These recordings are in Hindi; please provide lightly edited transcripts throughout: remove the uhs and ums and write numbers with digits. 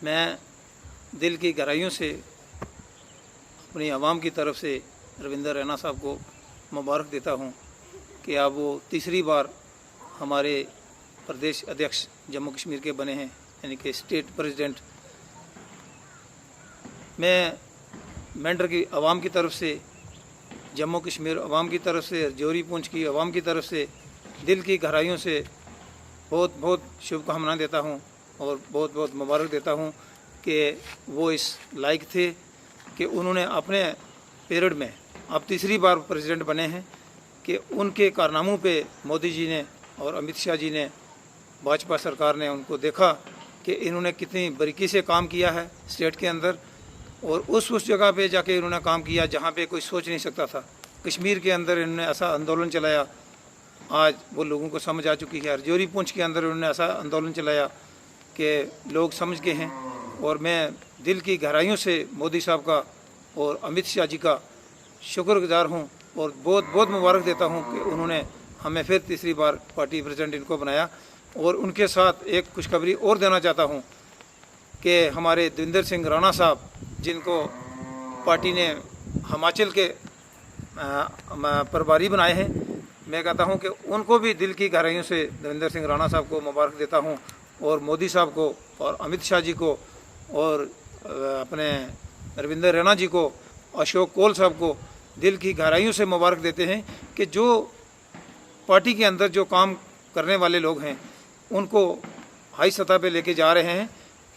मैं दिल की गहराइयों से अपनी आवाम की तरफ से रविंदर रैना साहब को मुबारक देता हूं कि अब वो तीसरी बार हमारे प्रदेश अध्यक्ष जम्मू कश्मीर के बने हैं, यानी कि स्टेट प्रेसिडेंट। मैं मेंढर की आवाम की तरफ से, जम्मू कश्मीर आवाम की तरफ से, जोरी पूंछ की आवाम की तरफ से दिल की गहराइयों से बहुत बहुत शुभकामनाएं देता हूं और बहुत बहुत मुबारक देता हूं कि वो इस लायक थे कि उन्होंने अपने पीरियड में अब तीसरी बार प्रेसिडेंट बने हैं कि उनके कारनामों पे मोदी जी ने और अमित शाह जी ने, भाजपा सरकार ने उनको देखा कि इन्होंने कितनी बारीकी से काम किया है स्टेट के अंदर, और उस जगह पे जाके इन्होंने काम किया जहाँ पे कोई सोच नहीं सकता था। कश्मीर के अंदर इन्होंने ऐसा आंदोलन चलाया, आज वो लोगों को समझ आ चुकी है। जोरी पूंछ के अंदर उन्होंने ऐसा आंदोलन चलाया कि लोग समझ गए हैं। और मैं दिल की गहराइयों से मोदी साहब का और अमित शाह जी का शुक्रगुजार हूं और बहुत बहुत मुबारक देता हूं कि उन्होंने हमें फिर तीसरी बार पार्टी प्रेसिडेंट इनको बनाया। और उनके साथ एक खुशखबरी और देना चाहता हूं कि हमारे देवेंद्र सिंह राणा साहब, जिनको पार्टी ने हिमाचल के प्रभारी बनाए हैं, मैं कहता हूं कि उनको भी दिल की गहराइयों से देवेंद्र सिंह राणा साहब को मुबारक देता हूं और मोदी साहब को और अमित शाह जी को और अपने रविंदर रैना जी को, अशोक कोल साहब को दिल की गहराइयों से मुबारक देते हैं कि जो पार्टी के अंदर जो काम करने वाले लोग हैं उनको हाई सतह पे लेके जा रहे हैं।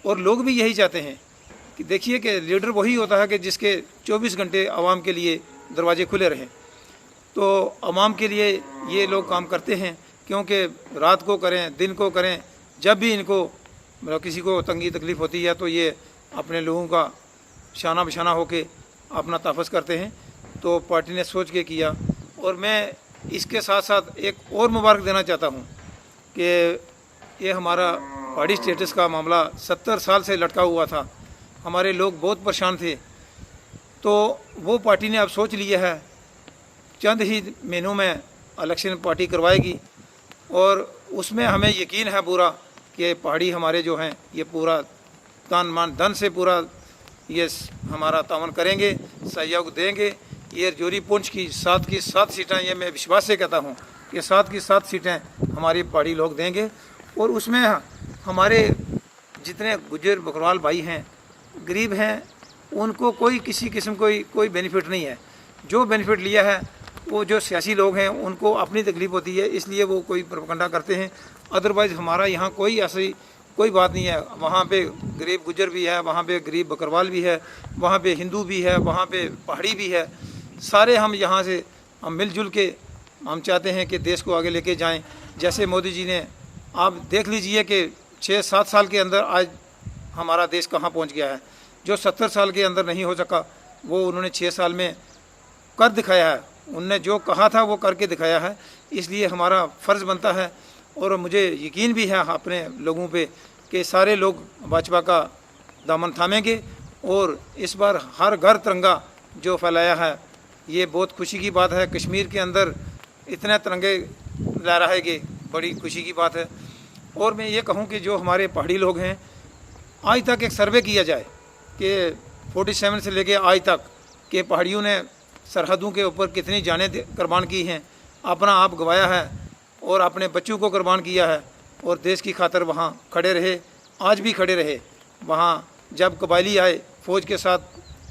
और लोग भी यही चाहते हैं कि देखिए कि लीडर वही होता है कि जिसके 24 घंटे आवाम के लिए दरवाजे खुले रहें। तो आवाम के लिए ये लोग काम करते हैं, क्योंकि रात को करें दिन को करें, जब भी इनको मतलब किसी को तंगी तकलीफ़ होती है तो ये अपने लोगों का शाना बशाना होके अपना तहफ़्फ़ुज़ करते हैं। तो पार्टी ने सोच के किया। और मैं इसके साथ साथ एक और मुबारक देना चाहता हूँ कि ये हमारा पहाड़ी स्टेटस का मामला 70 साल से लटका हुआ था, हमारे लोग बहुत परेशान थे। तो वो पार्टी ने अब सोच लिया है, चंद ही महीनों में इलेक्शन पार्टी करवाएगी और उसमें हमें यकीन है पूरा कि पहाड़ी हमारे जो हैं ये पूरा तन मन धन से पूरा ये हमारा तावन करेंगे, सहयोग देंगे। ये जोरी पूंछ की 7 सीटें, ये मैं विश्वास से कहता हूँ कि 7 सीटें हमारे पहाड़ी लोग देंगे। और उसमें हमारे जितने गुज्जर बकरवाल भाई हैं, गरीब हैं, उनको कोई किसी किस्म कोई बेनिफिट नहीं है। जो बेनिफिट लिया है वो जो सियासी लोग हैं उनको अपनी तकलीफ़ होती है, इसलिए वो कोई प्रोपेगेंडा करते हैं। अदरवाइज़ हमारा यहाँ कोई ऐसी कोई बात नहीं है। वहाँ पे गरीब गुज्जर भी है, वहाँ पे गरीब बकरवाल भी है, वहाँ पे हिंदू भी है, वहाँ पे पहाड़ी भी है। सारे हम यहाँ से हम मिलजुल के हम चाहते हैं कि देश को आगे लेके जाएं। जैसे मोदी जी ने, आप देख लीजिए कि 6-7 साल के अंदर आज हमारा देश कहाँ पहुँच गया है। जो 70 साल के अंदर नहीं हो सका वो उन्होंने 6 साल में कर दिखाया है। उनने जो कहा था वो करके दिखाया है। इसलिए हमारा फ़र्ज़ बनता है और मुझे यकीन भी है अपने लोगों पे कि सारे लोग भाजपा का दामन थामेंगे। और इस बार हर घर तिरंगा जो फैलाया है, ये बहुत खुशी की बात है। कश्मीर के अंदर इतने तिरंगे लहराएंगे, बड़ी खुशी की बात है। और मैं ये कहूँ कि जो हमारे पहाड़ी लोग हैं, आज तक एक सर्वे किया जाए कि 47 से लेके आज तक के पहाड़ियों ने सरहदों के ऊपर कितनी जानें कुर्बान की हैं, अपना आप गंवाया है और अपने बच्चों को कुर्बान किया है और देश की खातर वहाँ खड़े रहे, आज भी खड़े रहे। वहाँ जब कबायली आए फ़ौज के साथ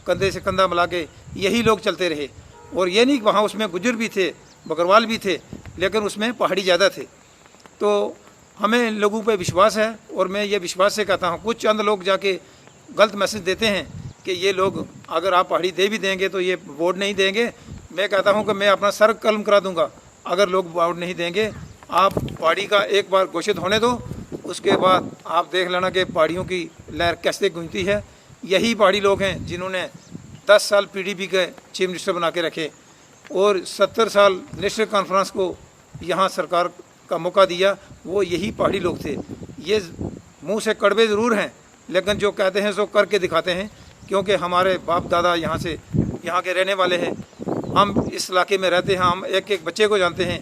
कंधे से कंधा मिला के यही लोग चलते रहे। और ये नहीं, वहाँ उसमें गुज्जर भी थे, बकरवाल भी थे, लेकिन उसमें पहाड़ी ज़्यादा थे। तो हमें इन लोगों पे विश्वास है और मैं ये विश्वास से कहता हूँ, कुछ चंद लोग जाके गलत मैसेज देते हैं कि ये लोग अगर आप पहाड़ी दे भी देंगे तो ये वोट नहीं देंगे। मैं कहता हूँ कि मैं अपना सर कलम करा दूंगा अगर लोग वोट नहीं देंगे। आप पहाड़ी का एक बार घोषित होने दो, उसके बाद आप देख लेना कि पहाड़ियों की लहर कैसे गूंजती है। यही पहाड़ी लोग हैं जिन्होंने 10 साल पीडीपी के चीफ मिनिस्टर बना के रखे और 70 साल नेशनल कॉन्फ्रेंस को यहाँ सरकार का मौका दिया, वो यही पहाड़ी लोग थे। ये मुंह से कड़वे ज़रूर हैं, लेकिन जो कहते हैं सो करके दिखाते हैं, क्योंकि हमारे बाप दादा यहाँ के रहने वाले हैं। हम इस इलाके में रहते हैं, हम एक एक बच्चे को जानते हैं,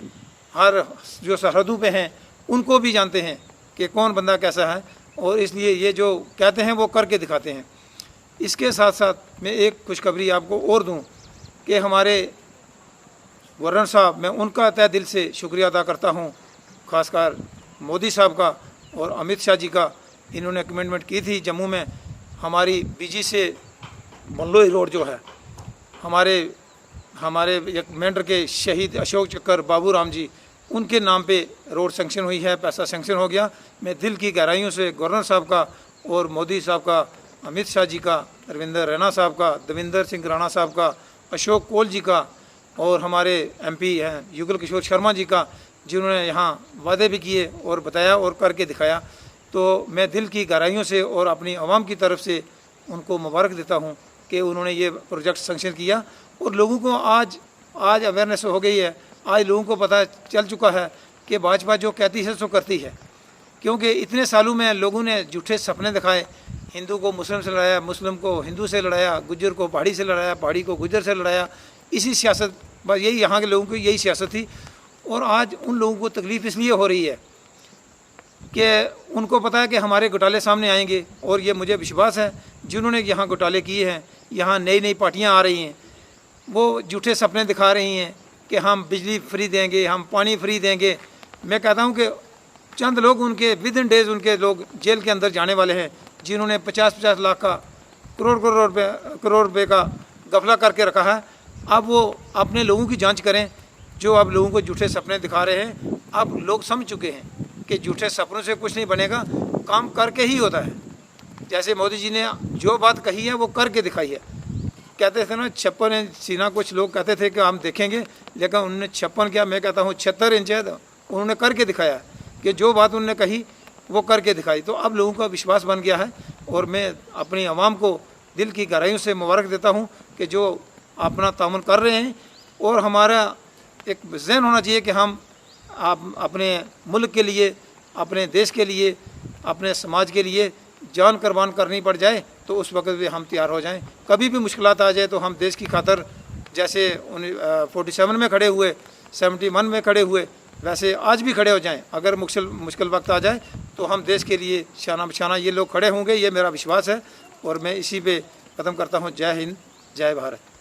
हर जो सरहदों पे हैं उनको भी जानते हैं कि कौन बंदा कैसा है। और इसलिए ये जो कहते हैं वो करके दिखाते हैं। इसके साथ साथ मैं एक खुशखबरी आपको और दूं कि हमारे गवर्नर साहब, मैं उनका तहे दिल से शुक्रिया अदा करता हूं, ख़ासकर मोदी साहब का और अमित शाह जी का। इन्होंने कमिटमेंट की थी जम्मू में हमारी बीजी से बल्लोई रोड जो है, हमारे एक मेंढर के शहीद अशोक चक्कर बाबू राम जी, उनके नाम पे रोड सेंक्शन हुई है, पैसा सेंक्शन हो गया। मैं दिल की गहराइयों से गवर्नर साहब का और मोदी साहब का, अमित शाह जी का, रविंदर रैना साहब का, देवेंद्र सिंह राणा साहब का, अशोक कोल जी का और हमारे एमपी हैं युगल किशोर शर्मा जी का, जिन्होंने यहाँ वादे भी किए और बताया और करके दिखाया। तो मैं दिल की गहराइयों से और अपनी आवाम की तरफ से उनको मुबारक देता हूँ कि उन्होंने ये प्रोजेक्ट सेंक्शन किया। और लोगों को आज अवेयरनेस हो गई है, आज लोगों को पता चल चुका है कि भाजपा जो कहती है सो करती है। क्योंकि इतने सालों में लोगों ने झूठे सपने दिखाए, हिंदू को मुस्लिम से लड़ाया, मुस्लिम को हिंदू से लड़ाया, गुज्जर को पहाड़ी से लड़ाया, पहाड़ी को गुज्जर से लड़ाया। इसी सियासत, बस यही यहाँ के लोगों की यही सियासत थी। और आज उन लोगों को तकलीफ़ इसलिए हो रही है कि उनको पता है कि हमारे घोटाले सामने आएंगे। और ये मुझे विश्वास है जिन्होंने यहाँ घोटाले किए हैं, यहाँ नई नई पार्टियाँ आ रही हैं, वो झूठे सपने दिखा रही हैं कि हम बिजली फ्री देंगे, हम पानी फ्री देंगे। मैं कहता हूँ कि चंद लोग उनके विद इन डेज उनके लोग जेल के अंदर जाने वाले हैं, जिन्होंने 50-50 लाख का करोड़ रुपए का गफला करके रखा है। अब वो अपने लोगों की जांच करें जो अब लोगों को झूठे सपने दिखा रहे हैं। अब लोग समझ चुके हैं कि झूठे सपनों से कुछ नहीं बनेगा, काम करके ही होता है। जैसे मोदी जी ने जो बात कही है वो करके दिखाई है। कहते थे ना 56 सीना, कुछ लोग कहते थे कि हम देखेंगे, लेकिन उन्होंने 56 क्या, मैं कहता हूँ 76 इंच है, तो उन्होंने करके दिखाया कि जो बात उन्होंने कही वो करके दिखाई। तो अब लोगों का विश्वास बन गया है। और मैं अपनी आवाम को दिल की गहराइयों से मुबारक देता हूँ कि जो अपना तामुन कर रहे हैं। और हमारा एक ज़हन होना चाहिए कि हम अपने मुल्क के लिए, अपने देश के लिए, अपने समाज के लिए जान कुर्बान करनी पड़ जाए तो उस वक्त भी हम तैयार हो जाएं। कभी भी मुश्किलात आ जाए तो हम देश की खातर जैसे 47 में खड़े हुए, 71 में खड़े हुए, वैसे आज भी खड़े हो जाएं। अगर मुश्किल वक्त आ जाए तो हम देश के लिए शाना बशाना ये लोग खड़े होंगे, ये मेरा विश्वास है। और मैं इसी पे ख़त्म करता हूँ। जय हिंद, जय भारत।